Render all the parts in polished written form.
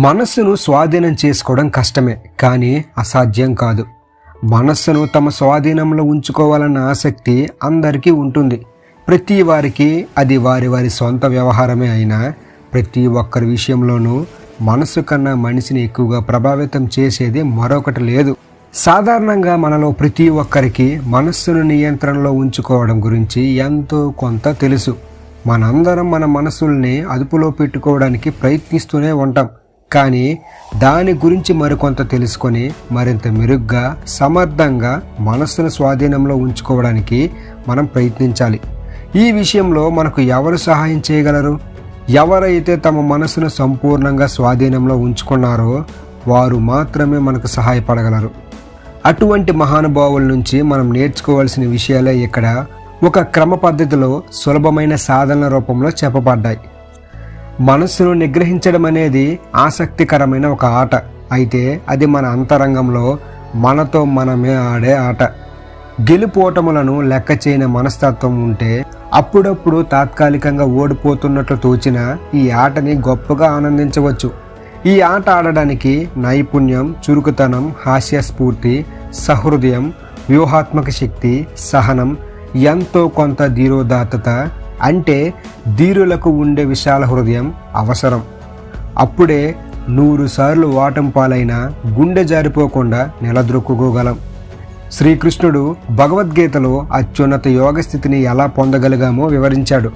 మనస్సును స్వాధీనం చేసుకోవడం కష్టమే, కానీ అసాధ్యం కాదు. మనస్సును తమ స్వాధీనంలో ఉంచుకోవాలన్న ఆసక్తి అందరికీ ఉంటుంది. ప్రతి వారికి అది వారి వారి సొంత వ్యవహారమే అయినా ప్రతి ఒక్కరి విషయంలోనూ మనస్సు కన్నా మనిషిని ఎక్కువగా ప్రభావితం చేసేది మరొకటి లేదు. సాధారణంగా మనలో ప్రతి ఒక్కరికి మనస్సును నియంత్రణలో ఉంచుకోవడం గురించి ఎంతో కొంత తెలుసు. మనందరం మన మనసుల్ని అదుపులో పెట్టుకోవడానికి ప్రయత్నిస్తూనే ఉంటాం. కానీ దాని గురించి మరికొంత తెలుసుకొని మరింత మెరుగ్గా, సమర్థంగా మనస్సును స్వాధీనంలో ఉంచుకోవడానికి మనం ప్రయత్నించాలి. ఈ విషయంలో మనకు ఎవరు సహాయం చేయగలరు? ఎవరైతే తమ మనసును సంపూర్ణంగా స్వాధీనంలో ఉంచుకున్నారో వారు మాత్రమే మనకు సహాయపడగలరు. అటువంటి మహానుభావుల నుంచి మనం నేర్చుకోవాల్సిన విషయాలే ఇక్కడ ఒక క్రమ పద్ధతిలో సులభమైన సాధనల రూపంలో చెప్పబడ్డాయి. మనస్సును నిగ్రహించడం అనేది ఆసక్తికరమైన ఒక ఆట. అయితే అది మన అంతరంగంలో మనతో మనమే ఆడే ఆట. గెలుపోటములను లెక్క చేయని మనస్తత్వం ఉంటే అప్పుడప్పుడు తాత్కాలికంగా ఓడిపోతున్నట్లు తోచిన ఈ ఆటని గొప్పగా ఆనందించవచ్చు. ఈ ఆట ఆడడానికి నైపుణ్యం, చురుకుతనం, హాస్యస్ఫూర్తి, సహృదయం, వ్యూహాత్మక శక్తి, సహనం, ఎంతో కొంత ధీరోదాత్తత, అంటే ధీరులకు ఉండే విశాల హృదయం అవసరం. అప్పుడే 100 సార్లు ఓటమి పాలైన గుండె జారిపోకుండా నిలదొక్కుకోగలం. శ్రీకృష్ణుడు భగవద్గీతలో అత్యున్నత యోగ స్థితిని ఎలా పొందగలిగామో వివరించాడు.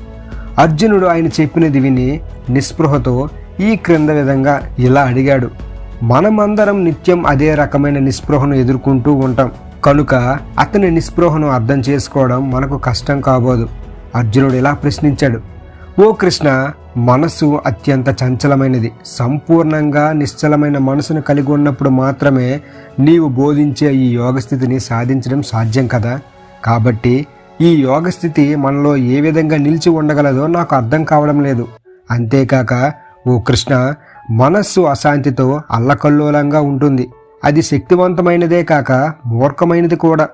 అర్జునుడు ఆయన చెప్పినది విని నిస్పృహతో ఈ క్రింద విధంగా ఇలా అడిగాడు. మనమందరం నిత్యం అదే రకమైన నిస్పృహను ఎదుర్కొంటూ ఉంటాం కనుక అతని నిస్పృహను అర్థం చేసుకోవడం మనకు కష్టం కాబోదు. అర్జునుడు ఇలా ప్రశ్నించాడు. ఓ కృష్ణ, మనస్సు అత్యంత చంచలమైనది. సంపూర్ణంగా నిశ్చలమైన మనసును కలిగి ఉన్నప్పుడు మాత్రమే నీవు బోధించే ఈ యోగస్థితిని సాధించడం సాధ్యం కదా. కాబట్టి ఈ యోగస్థితి మనలో ఏ విధంగా నిలిచి ఉండగలదో నాకు అర్థం కావడం లేదు. అంతేకాక ఓ కృష్ణ, మనస్సు అశాంతితో అల్లకల్లోలంగా ఉంటుంది. అది శక్తివంతమైనదే కాక మూర్ఖమైనది కూడా.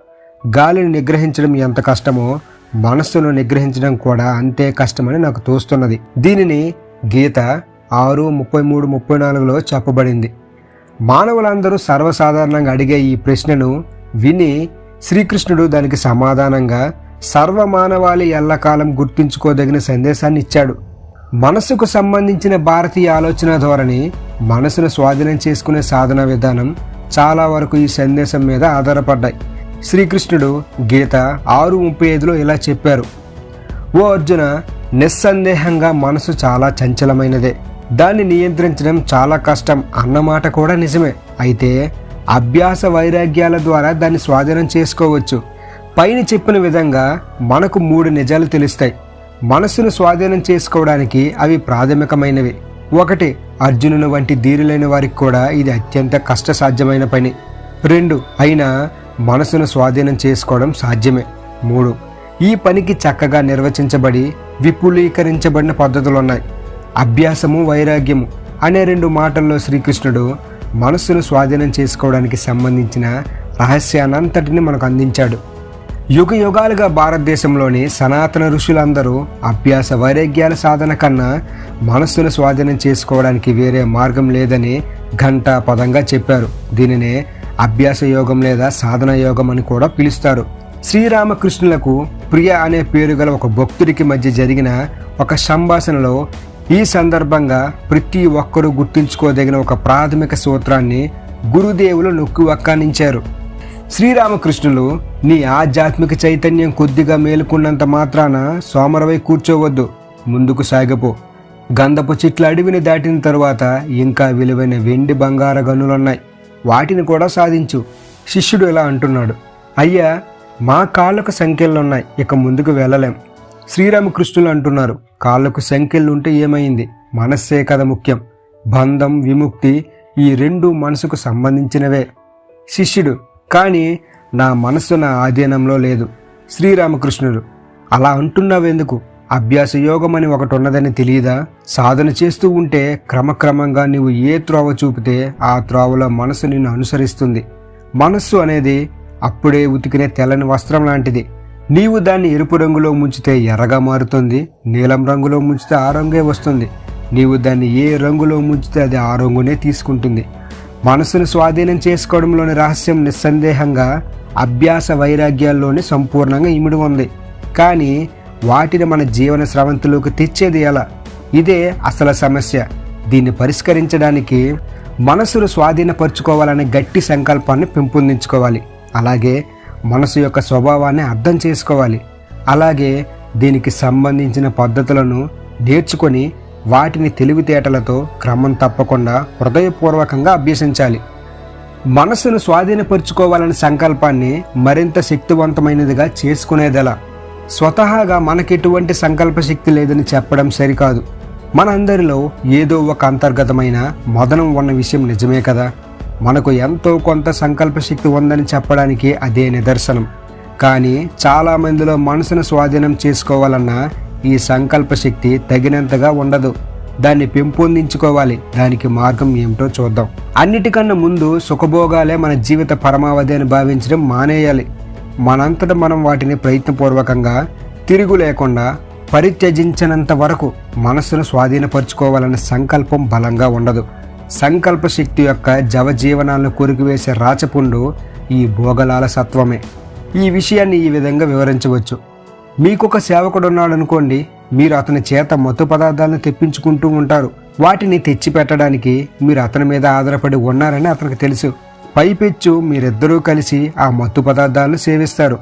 గాలిని నిగ్రహించడం ఎంత కష్టమో మనస్సును నిగ్రహించడం కూడా అంతే కష్టమని నాకు తోస్తున్నది. దీనిని గీత 6:33-34లో చెప్పబడింది. మానవులందరూ సర్వసాధారణంగా అడిగే ఈ ప్రశ్నను విని శ్రీకృష్ణుడు దానికి సమాధానంగా సర్వమానవాళి ఎల్లకాలం గుర్తుంచుకోదగిన సందేశాన్ని ఇచ్చాడు. మనస్సుకు సంబంధించిన భారతీయ ఆలోచన ధోరణి, మనసును స్వాధీనం చేసుకునే సాధన విధానం చాలా వరకు ఈ సందేశం మీద ఆధారపడ్డాయి. శ్రీకృష్ణుడు గీత 6:35లో ఇలా చెప్పారు. ఓ అర్జున, నిస్సందేహంగా మనసు చాలా చంచలమైనదే. దాన్ని నియంత్రించడం చాలా కష్టం అన్నమాట కూడా నిజమే. అయితే అభ్యాస వైరాగ్యాల ద్వారా దాన్ని స్వాధీనం చేసుకోవచ్చు. పైన చెప్పిన విధంగా మనకు 3 నిజాలు తెలుస్తాయి. మనస్సును స్వాధీనం చేసుకోవడానికి అవి ప్రాథమికమైనవి. 1. అర్జునుని వంటి ధీరులైన వారికి కూడా ఇది అత్యంత కష్టసాధ్యమైన పని. 2. అయినా మనసును స్వాధీనం చేసుకోవడం సాధ్యమే. 3. ఈ పనికి చక్కగా నిర్వచించబడి విపులీకరించబడిన పద్ధతులున్నాయి. అభ్యాసము, వైరాగ్యము అనే 2 మాటల్లో శ్రీకృష్ణుడు మనస్సును స్వాధీనం చేసుకోవడానికి సంబంధించిన రహస్యానంతటిని మనకు అందించాడు. యుగ యుగాలుగా భారతదేశంలోని సనాతన ఋషులందరూ అభ్యాస వైరాగ్యాల సాధన కన్నా మనస్సును స్వాధీనం చేసుకోవడానికి వేరే మార్గం లేదని ఘంటా పదంగా చెప్పారు. దీనినే అభ్యాస యోగం లేదా సాధన యోగం అని కూడా పిలుస్తారు. శ్రీరామకృష్ణులకు ప్రియ అనే పేరు గల ఒక భక్తుడికి మధ్య జరిగిన ఒక సంభాషణలో ఈ సందర్భంగా ప్రతి ఒక్కరూ గుర్తుంచుకోదగిన ఒక ప్రాథమిక సూత్రాన్ని గురుదేవులు నొక్కి వక్కానించారు. శ్రీరామకృష్ణులు, నీ ఆధ్యాత్మిక చైతన్యం కొద్దిగా మేలుకున్నంత మాత్రాన సోమరవై కూర్చోవద్దు, ముందుకు సాగిపో. గంధపు చెట్ల అడవిని దాటిన తరువాత ఇంకా విలువైన వెండి, బంగార గనులున్నాయి, వాటిని కూడా సాధించు. శిష్యుడు ఇలా అంటున్నాడు. అయ్యా, మా కాళ్ళకు సంఖ్యలున్నాయి, ఇక ముందుకు వెళ్ళలేం. శ్రీరామకృష్ణులు అంటున్నారు, కాళ్ళకు సంఖ్యలుంటే ఏమైంది, మనస్సే కదా ముఖ్యం. బంధం, విముక్తి ఈ 2 మనసుకు సంబంధించినవే. శిష్యుడు, కానీ నా మనస్సు నా ఆధీనంలో లేదు. శ్రీరామకృష్ణుడు, అలా అంటున్నావెందుకు? అభ్యాస యోగం అని ఒకటి ఉన్నదని తెలియదా? సాధన చేస్తూ ఉంటే క్రమక్రమంగా నీవు ఏ త్రోవ చూపితే ఆ త్రోవలో మనసు నిన్ను అనుసరిస్తుంది. మనస్సు అనేది అప్పుడే ఉతికినే తెల్లని వస్త్రం లాంటిది. నీవు దాన్ని ఎరుపు రంగులో ముంచితే ఎర్రగా మారుతుంది, నీలం రంగులో ముంచితే ఆ రంగే వస్తుంది. నీవు దాన్ని ఏ రంగులో ముంచితే అది ఆ రంగునే తీసుకుంటుంది. మనసును స్వాధీనం చేసుకోవడంలోని రహస్యం నిస్సందేహంగా అభ్యాస వైరాగ్యాల్లోనే సంపూర్ణంగా ఇమిడి ఉంది. కానీ వాటిని మన జీవన స్రవంతిలోకి తెచ్చేది ఎలా? ఇదే అసలు సమస్య. దీన్ని పరిష్కరించడానికి మనసును స్వాధీనపరుచుకోవాలనే గట్టి సంకల్పాన్ని పెంపొందించుకోవాలి. అలాగే మనసు యొక్క స్వభావాన్ని అర్థం చేసుకోవాలి. అలాగే దీనికి సంబంధించిన పద్ధతులను నేర్చుకొని వాటిని తెలివితేటలతో క్రమం తప్పకుండా హృదయపూర్వకంగా అభ్యసించాలి. మనసును స్వాధీనపరుచుకోవాలనే సంకల్పాన్ని మరింత శక్తివంతమైనదిగా చేసుకునేదెలా? స్వతహాగా మనకెటువంటి సంకల్ప శక్తి లేదని చెప్పడం సరికాదు. మనందరిలో ఏదో ఒక అంతర్గతమైన మదనం ఉన్న విషయం నిజమే కదా. మనకు ఎంతో కొంత సంకల్ప శక్తి ఉందని చెప్పడానికి అదే నిదర్శనం. కానీ చాలామందిలో మనసును స్వాధీనం చేసుకోవాలన్న ఈ సంకల్ప శక్తి తగినంతగా ఉండదు. దాన్ని పెంపొందించుకోవాలి. దానికి మార్గం ఏమిటో చూద్దాం. అన్నిటికన్నా ముందు సుఖభోగాలే మన జీవిత పరమావధి అని భావించడం మానేయాలి. మనంతట మనం వాటిని ప్రయత్నపూర్వకంగా తిరుగు లేకుండా పరిత్యజించినంత వరకు మనస్సును స్వాధీనపరుచుకోవాలనే సంకల్పం బలంగా ఉండదు. సంకల్ప శక్తి యొక్క జవజీవనాలను కొరికివేసే రాచపుండు ఈ భోగలాల సత్వమే. ఈ విషయాన్ని ఈ విధంగా వివరించవచ్చు. మీకొక సేవకుడు ఉన్నాడనుకోండి. మీరు అతని చేత మత్తు పదార్థాలను తెప్పించుకుంటూ ఉంటారు. వాటిని తెచ్చి పెట్టడానికి మీరు అతని మీద ఆధారపడి ఉన్నారని అతనికి తెలుసు. పైపెచ్చు మీరిద్దరూ కలిసి ఆ మత్తు పదార్థాలను సేవిస్తారు.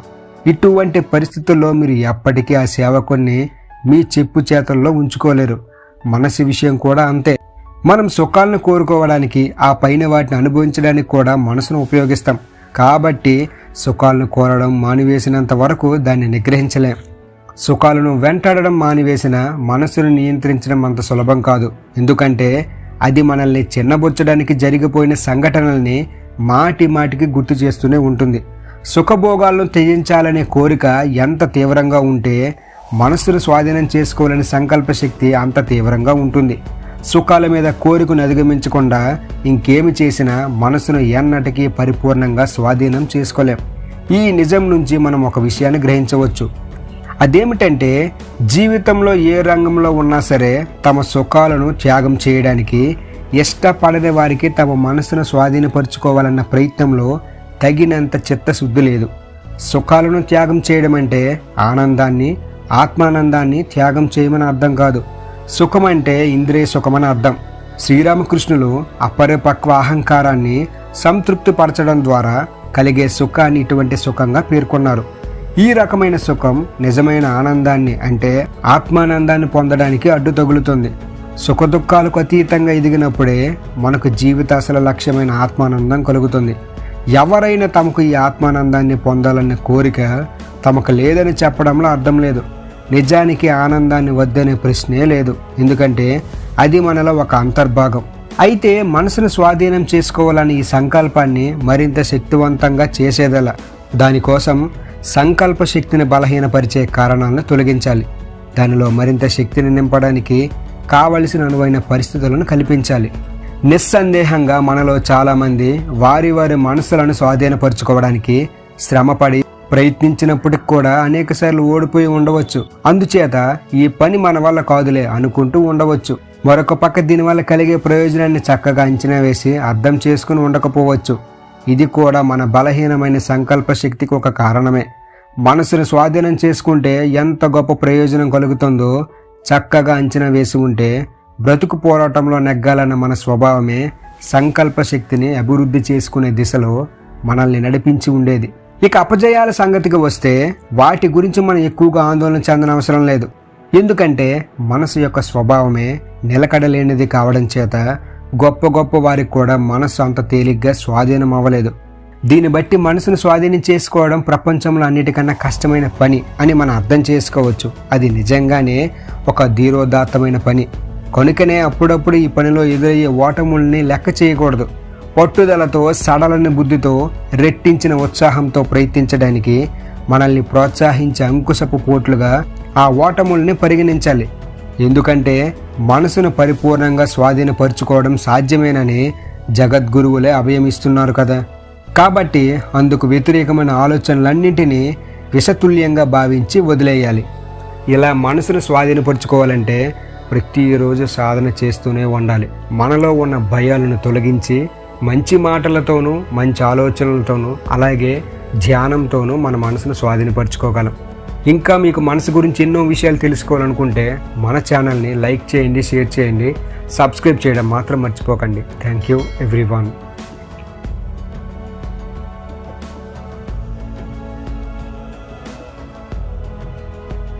ఇటువంటి పరిస్థితుల్లో మీరు ఎప్పటికీ ఆ సేవకుణ్ణి మీ చెప్పు చేతల్లో ఉంచుకోలేరు. మనసు విషయం కూడా అంతే. మనం సుఖాలను కోరుకోవడానికి, ఆ పైన వాటిని అనుభవించడానికి కూడా మనసును ఉపయోగిస్తాం. కాబట్టి సుఖాలను కోరడం మానివేసినంత వరకు దాన్ని నిగ్రహించలేం. సుఖాలను వెంటాడడం మానివేసిన మనసును నియంత్రించడం అంత సులభం కాదు. ఎందుకంటే అది మనల్ని చిన్నబొచ్చడానికి జరిగిపోయిన సంఘటనల్ని మాటి మాటికి గుర్తు చేస్తూనే ఉంటుంది. సుఖభోగాలను త్యజించాలనే కోరిక ఎంత తీవ్రంగా ఉంటే మనసును స్వాధీనం చేసుకోవాలనే సంకల్ప శక్తి అంత తీవ్రంగా ఉంటుంది. సుఖాల మీద కోరికను అధిగమించకుండా ఇంకేమి చేసినా మనసును ఎన్నటికీ పరిపూర్ణంగా స్వాధీనం చేసుకోలేం. ఈ నిజం నుంచి మనం ఒక విషయాన్ని గ్రహించవచ్చు. అదేమిటంటే జీవితంలో ఏ రంగంలో ఉన్నా సరే తమ సుఖాలను త్యాగం చేయడానికి ఇష్టపడని వారికి తమ మనసును స్వాధీనపరుచుకోవాలన్న ప్రయత్నంలో తగినంత చిత్తశుద్ధి లేదు. సుఖాలను త్యాగం చేయడం అంటే ఆనందాన్ని, ఆత్మానందాన్ని త్యాగం చేయమని అర్థం కాదు. సుఖం అంటే ఇంద్రియ సుఖమని అర్థం. శ్రీరామకృష్ణులు అపరిపక్వ అహంకారాన్ని సంతృప్తిపరచడం ద్వారా కలిగే సుఖాన్ని ఇటువంటి సుఖంగా పేర్కొన్నారు. ఈ రకమైన సుఖం నిజమైన ఆనందాన్ని అంటే ఆత్మానందాన్ని పొందడానికి అడ్డు తగులుతుంది. సుఖదుఖాలకు అతీతంగా ఎదిగినప్పుడే మనకు జీవిత అసలు లక్ష్యమైన ఆత్మానందం కలుగుతుంది. ఎవరైనా తమకు ఈ ఆత్మానందాన్ని పొందాలనే కోరిక తమకు లేదని చెప్పడంలో అర్థం లేదు. నిజానికి ఆనందాన్ని వద్దనే ప్రశ్నే లేదు. ఎందుకంటే అది మనలో ఒక అంతర్భాగం. అయితే మనసును స్వాధీనం చేసుకోవాలని ఈ సంకల్పాన్ని మరింత శక్తివంతంగా చేసేదలా? దానికోసం సంకల్ప శక్తిని బలహీనపరిచే కారణాలను తొలగించాలి. దానిలో మరింత శక్తిని నింపడానికి కావలసిన అనువైన పరిస్థితులను కల్పించాలి. నిస్సందేహంగా మనలో చాలామంది వారి మనసులను స్వాధీనపరుచుకోవడానికి శ్రమపడి ప్రయత్నించినప్పటికి కూడా అనేకసార్లు ఓడిపోయి ఉండవచ్చు. అందుచేత ఈ పని మన వల్ల కాదులే అనుకుంటూ ఉండవచ్చు. మరొక పక్క దీనివల్ల కలిగే ప్రయోజనాన్ని చక్కగా అంచనా వేసి అర్థం చేసుకుని ఉండకపోవచ్చు. ఇది కూడా మన బలహీనమైన సంకల్ప శక్తికి ఒక కారణమే. మనసును స్వాధీనం చేసుకుంటే ఎంత గొప్ప ప్రయోజనం కలుగుతుందో చక్కగా అంచనా వేసి ఉంటే బ్రతుకు పోరాటంలో నెగ్గాలన్న మన స్వభావమే సంకల్ప శక్తిని అభివృద్ధి చేసుకునే దిశలో మనల్ని నడిపించి ఉండేది. ఇక అపజయాల సంగతికి వస్తే వాటి గురించి మనం ఎక్కువగా ఆందోళన చెందనవసరం లేదు. ఎందుకంటే మనసు యొక్క స్వభావమే నిలకడలేనిది కావడం చేత గొప్ప వారికి కూడా మనసు అంత తేలిగ్గా స్వాధీనం అవ్వలేదు. దీన్ని బట్టి మనసును స్వాధీనం చేసుకోవడం ప్రపంచంలో అన్నిటికన్నా కష్టమైన పని అని మనం అర్థం చేసుకోవచ్చు. అది నిజంగానే ఒక ధీరోదాత్తమైన పని. కనుకనే అప్పుడప్పుడు ఈ పనిలో ఎదురయ్యే ఓటముల్ని లెక్క చేయకూడదు. పట్టుదలతో, సడలని బుద్ధితో, రెట్టించిన ఉత్సాహంతో ప్రయత్నించడానికి మనల్ని ప్రోత్సహించే అంకుశపు పోట్లుగా ఆ ఓటముల్ని పరిగణించాలి. ఎందుకంటే మనసును పరిపూర్ణంగా స్వాధీనపరుచుకోవడం సాధ్యమేనని జగద్గురువులే అభయమిస్తున్నారు కదా. కాబట్టి అందుకు వ్యతిరేకమైన ఆలోచనలన్నింటినీ విషతుల్యంగా భావించి వదిలేయాలి. ఇలా మనసును స్వాధీనపరుచుకోవాలంటే ప్రతిరోజు సాధన చేస్తూనే ఉండాలి. మనలో ఉన్న భయాలను తొలగించి మంచి మాటలతోనూ మంచి ఆలోచనలతోనూ అలాగే ధ్యానంతోనూ మన మనసును స్వాధీనపరచుకోగలం. ఇంకా మీకు మనసు గురించి ఎన్నో విషయాలు తెలుసుకోవాలనుకుంటే మన ఛానల్ని లైక్ చేయండి, షేర్ చేయండి, సబ్స్క్రైబ్ చేయడం మాత్రం మర్చిపోకండి. Thank you everyone.